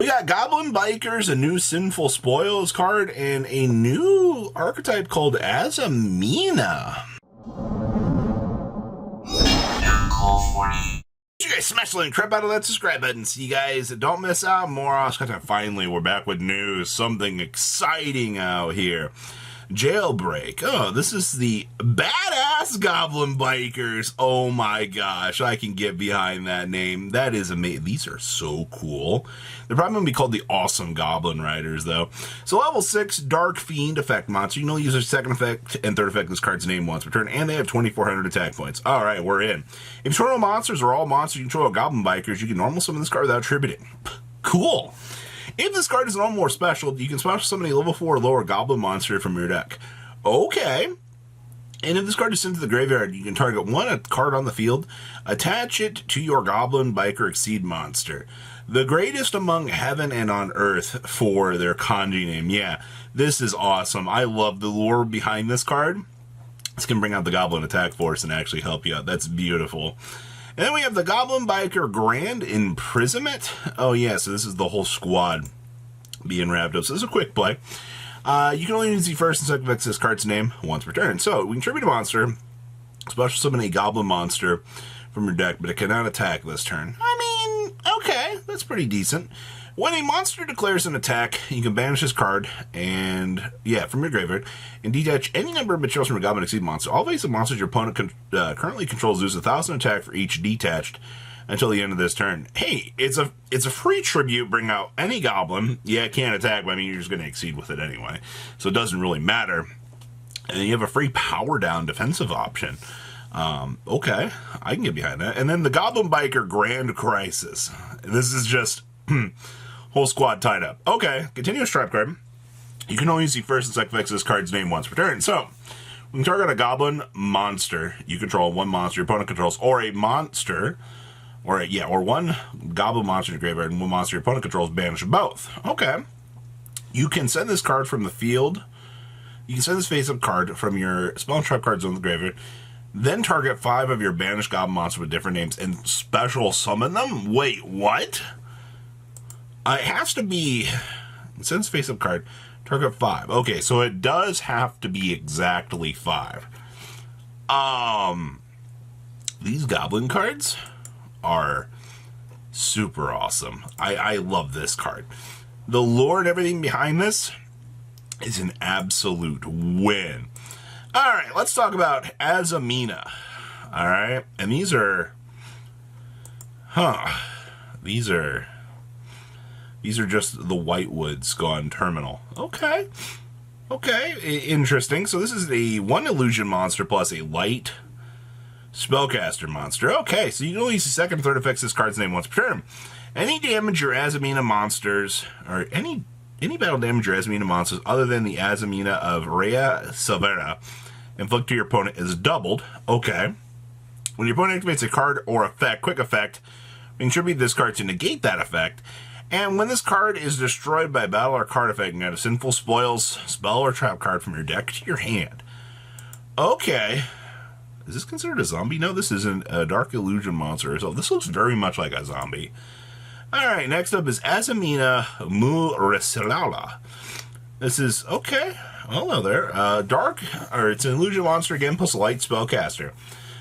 We got Goblin Bikers, a new Sunful Spoils card, and a new archetype called Azamina. You guys smash the crap out of that subscribe button so you guys don't miss out more awesome content. Finally, we're back with news. Something exciting out here. Jailbreak. Oh, this is the badass Goblin Bikers. Oh my gosh, I can get behind that name. That is amazing. These are so cool. They're probably going to be called the Awesome Goblin Riders, though. So level 6, Dark Fiend effect monster. You can only use their second effect and third effect this card's name once per turn, and they have 2,400 attack points. Alright, we're in. If you control monsters or all monsters you control Goblin Bikers, you can normal summon this card without attributing. Cool. If this card is normal or special, you can special summon a level 4 or lower Goblin monster from your deck. Okay. And if this card is sent to the graveyard, you can target one card on the field, attach it to your Goblin Biker Exceed monster. The greatest among heaven and on earth for their kanji name. Yeah, this is awesome. I love the lore behind this card. This can bring out the Goblin attack force and actually help you out. That's beautiful. And then we have the Goblin Biker Grand Imprisonment. Oh yeah, so this is the whole squad being wrapped up. So this is a quick play. You can only use the first and second effects of this card's name once per turn. So we can tribute a monster, special summon a Goblin monster from your deck, but it cannot attack this turn. I mean, okay, that's pretty decent. When a monster declares an attack, you can banish this card and, yeah, from your graveyard, and detach any number of materials from a Goblin Exceed monster. All basic monsters your opponent currently controls lose 1,000 attack for each detached until the end of this turn. Hey, it's a free tribute. Bring out any Goblin. Yeah, it can't attack, but I mean, you're just going to exceed with it anyway, so it doesn't really matter. And then you have a free power down defensive option. Okay, I can get behind that. And then the Goblin Biker Grand Crisis. This is just whole squad tied up. Okay, continuous trap card. You can only use the first and second effects of this card's name once per turn. So, we can target a Goblin monster you control, one monster your opponent controls, or a monster, or one Goblin monster in your graveyard and one monster your opponent controls, banish both. Okay. You can send this card from the field. You can send this face-up card from your spell and trap cards on the graveyard, then target 5 of your banished Goblin monsters with different names and special summon them? Wait, what? It has to be, since face-up card, target 5. Okay, so it does have to be exactly 5. These Goblin cards are super awesome. I love this card. The lore and everything behind this is an absolute win. Alright, let's talk about Azamina. Alright, and these are, these are just the Whitewoods gone terminal. Okay. Okay, interesting. So this is a 1 illusion monster plus a light spellcaster monster. Okay, so you can only use the second and third effects of this card's name once per turn. Any damage your Azamina monsters, or any battle damage your Azamina monsters other than the Azamina of Rhea Silvera inflict to your opponent is doubled. Okay. When your opponent activates a card or effect, quick effect, we can tribute this card to negate that effect. And when this card is destroyed by a battle or card effect, you can add a Sunful Spoils spell or trap card from your deck to your hand. Okay. Is this considered a zombie? No, this isn't a Dark Illusion monster. So this looks very much like a zombie. Alright, next up is Azamina Murisilala. This is, okay. Hello there. It's an illusion monster again, plus a light spellcaster.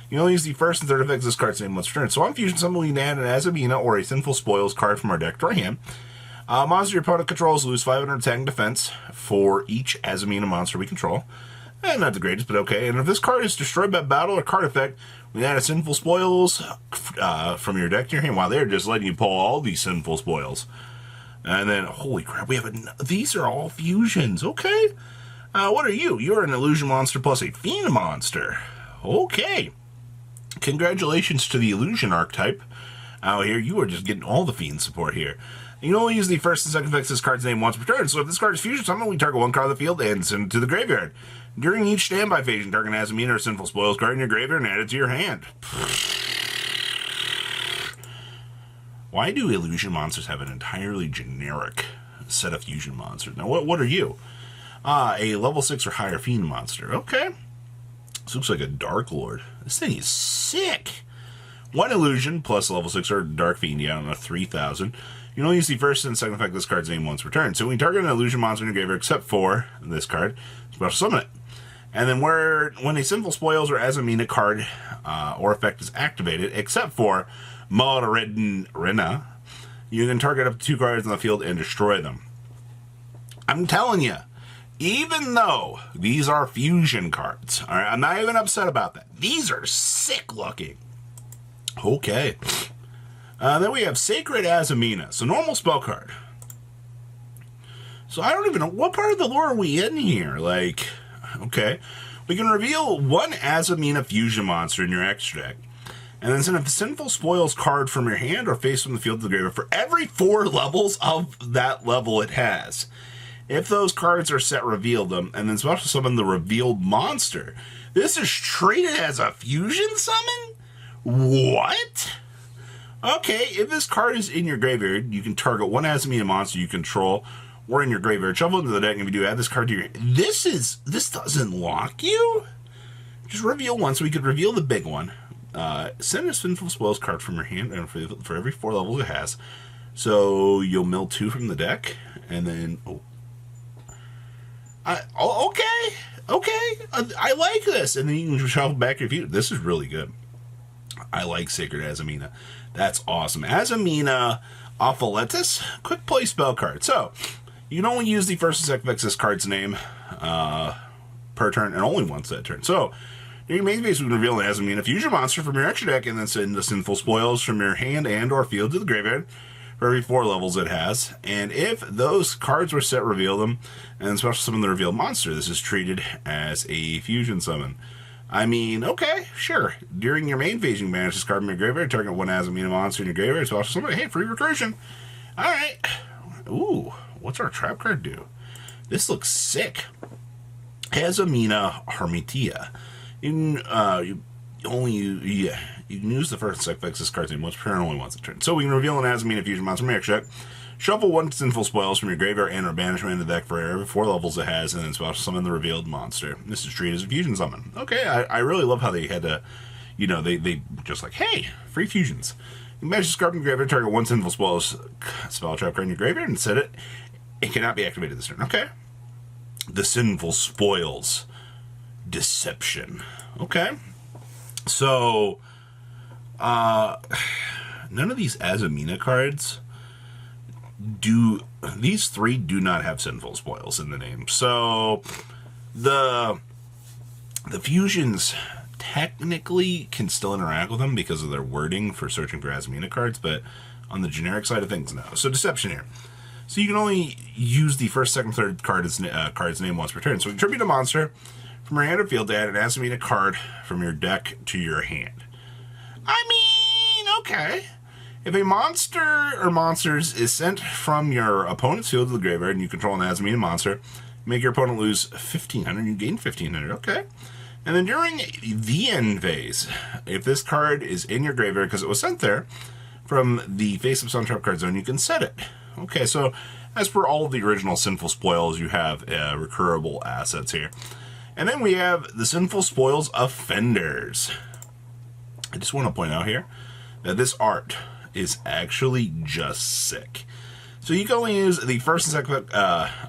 You only use the first and third effects of this card's name once per turn. So on fusion summon, we can add an Azamina or a Sunful Spoils card from our deck to our hand. Monster your opponent controls lose 500 attack and defense for each Azamina monster we control. Not the greatest, but okay. And if this card is destroyed by battle or card effect, we add a Sunful Spoils from your deck to your hand. Wow, they're just letting you pull all these Sunful Spoils. And then, holy crap, we have these are all fusions. Okay. What are you? You're an illusion monster plus a fiend monster. Okay. Congratulations to the illusion archetype out here. You are just getting all the fiend support here. You can only use the first and second effects of this card's name once per turn. So if this card is fusion summon, we target one card of the field and send it to the graveyard. During each standby phase, you target an Azamina or Sunful Spoils card in your graveyard and add it to your hand. Why do illusion monsters have an entirely generic set of fusion monsters? Now, what are you? A level 6 or higher fiend monster. Okay. This looks like a Dark Lord. This thing is sick. 1 illusion plus level 6 or Dark Fiend, yeah, on a 3,000. You can only use the first and second effect of this card's name once per turn. So when you target an illusion monster in your graveyard, except for this card, special summon it. And then when a Sunful Spoils or Azamina card or effect is activated, except for Rena, you can target up to 2 cards on the field and destroy them. I'm telling you, even though these are fusion cards, all right, I'm not even upset about that. These are sick looking. Okay. Then we have Sacred Azamina. So normal spell card. So I don't even know, what part of the lore are we in here? Like, okay. We can reveal 1 Azamina fusion monster in your extra deck. And then send a Sunful Spoils card from your hand or face from the field to the graveyard for every 4 levels of that level it has. If those cards are set, reveal them, and then special summon the revealed monster. This is treated as a fusion summon? What? Okay, if this card is in your graveyard, you can target 1 Azamina monster you control or in your graveyard, shuffle into the deck, and if you do, add this card to your... This doesn't lock you? Just reveal 1, so we could reveal the big one. Send a Sunful Spoils card from your hand and for every 4 levels it has. So you'll mill 2 from the deck, and then... Okay. I like this. And then you can shuffle back your feet. This is really good. I like Sacred Azamina. That's awesome. Azamina Ophiletus, quick play spell card. So, you can only use the first and second effects of this card's name per turn, and only once that turn. So, your main phase, we can reveal an Azamina fusion monster from your extra deck, and then send the Sunful Spoils from your hand and or field to the graveyard for every 4 levels it has. And if those cards were set, reveal them, and then special summon the revealed monster. This is treated as a fusion summon. I mean, okay, sure. During your main phase, you can banish this card from your graveyard, target 1 Azamina monster in your graveyard, special summon. Hey, free recursion. Alright. Ooh, what's our trap card do? This looks sick. Azamina Hermitia. You can use the first effects this card's name once per turn, only once a turn. So we can reveal an Azamina fusion monster from your extra deck, shuffle 1 Sunful Spoils from your graveyard and or banishment into the deck for every 4 levels it has, and then special summon the revealed monster. This is treated as a fusion summon. Okay, I really love how they had to, they just like, hey, free fusions. You can banish this card from your graveyard, target 1 Sunful Spoils spell trap card in your graveyard, and set it. It cannot be activated this turn. Okay. The Sunful Spoils. Deception. Okay. So, none of these Azamina cards these 3 do not have Sunful Spoils in the name. So, the fusions technically can still interact with them because of their wording for searching for Azamina cards, but on the generic side of things, no. So, Deception here. So, you can only use the first, second, third card's name once per turn. So, contribute a monster from your hand or field to add an Azamina card from your deck to your hand. I mean, okay. If a monster or monsters is sent from your opponent's field to the graveyard and you control an Azamina monster, make your opponent lose 1,500, you gain 1,500, okay. And then during the end phase, if this card is in your graveyard because it was sent there from the face-up Sun Trap card zone, you can set it. Okay, so as per all of the original Sunful Spoils, you have recurable assets here. And then we have the Sunful Spoils Offenders. I just want to point out here that this art is actually just sick. So you can only use the first and second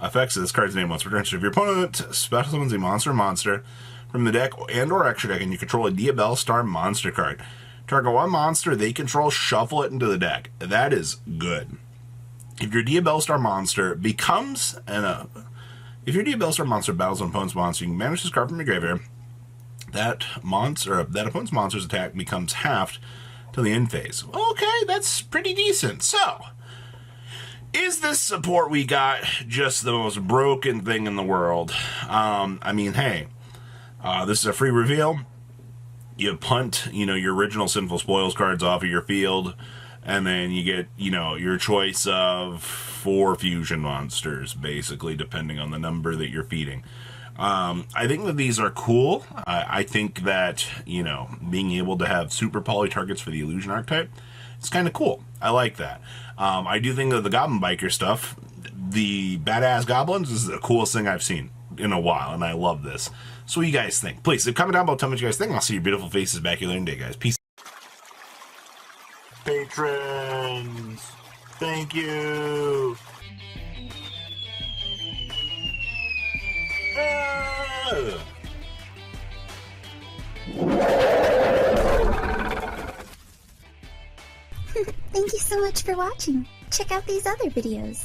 effects of this card's name once per turn. So if your opponent special summons a monster from the deck and or extra deck, and you control a Diabell Star monster card, target 1 monster they control, shuffle it into the deck. That is good. If your Diabell Star monster becomes if your Diabell Star monster battles an opponent's monster, you can banish this card from your graveyard. That opponent's monster's attack becomes halved till the end phase. Okay, that's pretty decent. So, is this support we got just the most broken thing in the world? I mean, hey, this is a free reveal. You punt, your original Sunful Spoils cards off of your field, and then you get, your choice of 4 fusion monsters, basically, depending on the number that you're feeding. I think that these are cool. I think that, being able to have super poly targets for the illusion archetype, it's kind of cool. I like that. I do think that the Goblin Biker stuff, the badass goblins, is the coolest thing I've seen in a while, and I love this. So what do you guys think? Please, comment down below, tell me what you guys think. I'll see your beautiful faces back here later today, guys. Peace. Patrons! Thank you. Thank you so much for watching. Check out these other videos.